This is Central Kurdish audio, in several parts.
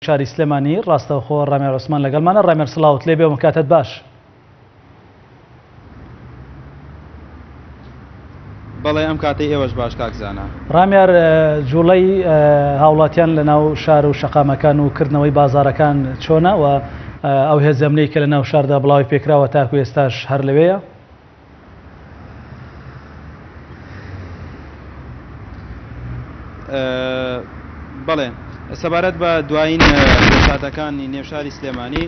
شاری سلێمانی ڕاستەوخۆ ڕامێر عوسمان لەگەڵمانە. ڕامێر سڵاوت لێبێ و کاتت باش. بەڵێ ئەم کاتەی ئێوەش باش کاکزانە. ڕامێر جوڵەی هاوڵاتیان لە ناو شار و شەقامەکان و کردنەوەی بازارەکان چۆنە و ئەو هێزەمنەی کە لە ناو شاردا بڵاوی پێکراوە تاکو ئێستاش هەر لەوەیە؟ بەڵێ سەبارەت بە دوایین ساتەکانی نێوشاری سلێمانی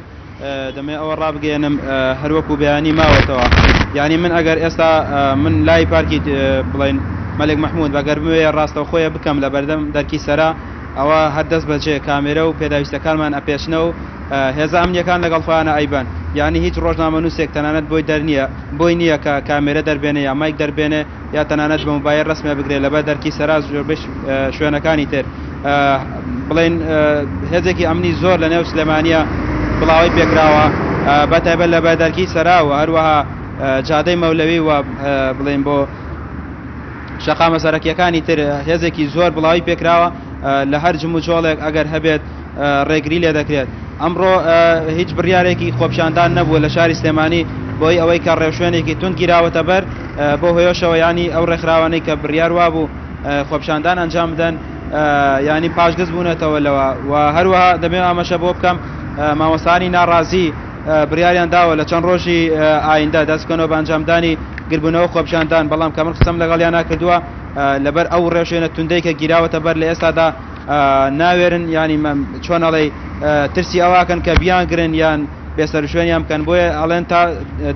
دەمێ ئەوە ڕابگەێنم هەروەکو بەیانی ماوەتەوە. یعنی من ئەگەر ئێستا من لای پارکی بڵێن مەلک مەحموود بەگەر بوێ ڕاستەوخۆیە بکەم لە بەردەم دەرکی سەرا ئەوە هەردەست بەجێ کامێرە و پێداویستەکانمان ئەپێشنە و هێزە ئەمنیەکان لەگەڵ خۆیانە ئەیبەن. یعنی هیچ ڕۆژنامە نووسێک تەنانەت بۆی نییە کە کامێرە دەربێنێ یا مایک دەربێنێ یا تەنانەت بە موبایل ڕسمێ بگرێت لەبەر دەرکی سەرا زۆربەی شوێنەکانی تر. بڵێن هێزێکی ئەمنی زۆر لە نێو سلێمانیە بڵاوی پێکراوە بەتایبەت لە بەدەرکی سەرا و هەروەها جادەی مەولەوی و بڵێن بۆ شەقامە سەرەکیەکانی تر هێزێکی زۆر بڵاوی پێکراوە لە هەر جم و جۆڵێک ئەگەر هەبێت ڕێگری لێ دەکرێت. ئەمڕۆ هیچ بڕیارێکی خۆپشاندان نەبووە لە شاری سلێمانی بۆی ئەوەی کە ڕێوشوێنێکی تون گیراوەتە بەر بۆ هۆیشەوە ینی ئەو ڕێکخراوانەی کە بڕیار وابوو خۆپشاندان ئەنجام بدەن ینی پاشگز بوونەتەوە لەوە و هەروەها دەبێت ئامەشە بۆ بکەم مامۆستانی ناڕازی بڕیاریان داوە لە چەند ڕۆژی ئایندە دەستکەنەوە بە ئەنجامدانی گربوونەوە خۆپشاندان. بەڵام کە من قسەم لەگەڵیان ناکردووە لەبەر ئەو ڕێوشێنە توندەی کە گیراوەتە بەر لە ئێستادا ناوێرن ینی چۆن ئەڵێ ترسی ئەواکەن کە بیانگرن یان بێسەر شوێنیان بکەن بۆیە ئەڵێن تا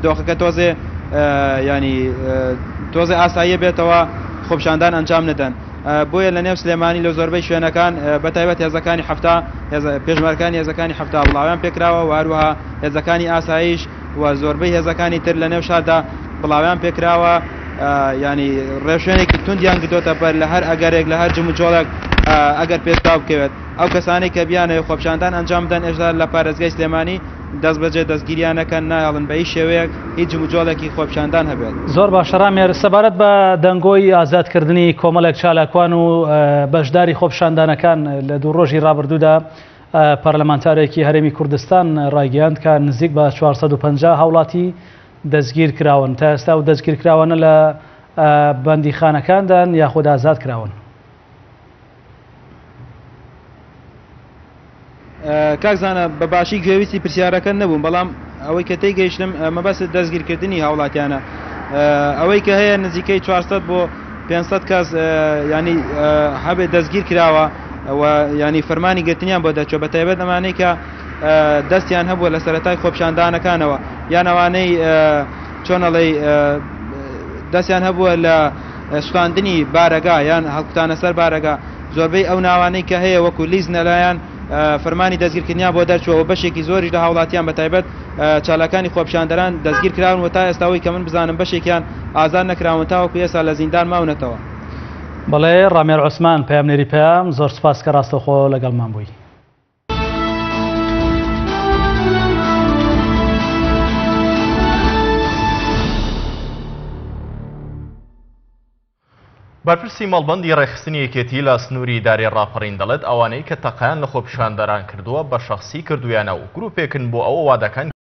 دۆخەکە تۆزێ ینی تۆزێ ئاساییە بێتەوە خۆپشاندان ئەنجام نەدەن. بۆیە لە نێو سلێمانی لە زۆربەی شوێنەکان بەتایبەت هێزەکانی هەفتا پێشمەرەکانی هێزەکانی هەفتا بڵاویان پێکراوە و هەروەها هێزەکانی ئاسایش و زۆربەی هێزەکانی تر لە نێو شاردا بڵاویان پێکراوە. ینی ڕێوشوێنێکی توندیان گرتوتە بەر لە هەر ئەگەرێک لە هەر جم و جۆڵێک ئەگەر پێشتاو بکەوێت ئەو کەسانی کە بیانەوە خۆپشاندان ئەنجام بدەن ئێشتا لە پارێزگای سلێمانی دەست بەجێ دەستگیریانەکەن نایڵن بە هیچ شێوەیەک هیچ جم و جۆڵێکی خۆپشاندان هەبێت. زۆر باشە ڕامێر سەبارەت بە دەنگۆی ئازادکردنی کۆمەڵێک چالاکوان و بەشداری خۆپشاندانەکان لە دوو ڕۆژی ڕابردوودا پەرلەمانتارێکی هەرێمی کوردستان ڕایگەیاند کە نزیک بە 450 هاوڵاتی دەستگیر کراون. تا ئێستا و دەستگیر کراوانە لە بەندیخانەکاندان یاخود ئازاد کراون. کاکزانە بەباشی گوێویستی پرسیارەکە نەبووم بەڵام ئەوەی کە تێی گەیشتم مەبەست دەستگیرکردنی هاوڵاتیانە ئەوەی کە هەیە نزیکەی 400 بۆ 500 کەس ینی هەبێت دەستگیر کراوە و ینی فەرمانی گرتنیان بۆ دەچۆ بەتایبەت ئەمانەی کە دەستیان هەبووە لە سەرەتای خۆپشاندانەکانەوە یان ئەوانەی چۆنەڵێ دەستیان هەبووە لە سوتاندنی بارەگا یان هەڵکوتانە سەر بارەگا زۆربەی ئەو ناوانەی کە هەیە وەکو لیز نەلایەن فەرمانی دەستگیرکردنیان بۆ دەرچووە و بەشێکی زۆریش لە هاوڵاتیان بەتایبەت چالاکانی خۆپشاندەران دەستگیر کراون و تا ئێستاەوەی کە من بزانم بەشێکیان ئازاد نەکراون تاوەکو ئێستا لە زیندان ماونەتەوە. بەڵێ ڕامێر عوسمان پەیامنێری پێیام زۆر سپاس کە ڕاستەوخۆ لەگەڵمان بووی. بەرپرسی مەڵبەندی ڕێخستنی یەکێتی لە سنووری دارێ ڕاپەڕین دەڵێت ئەوانەی کە تەقەیان لە خۆپشاندەران کردووە بە شەخسی کردویانە و گروپێکن بۆ ئەوە وا دەکەن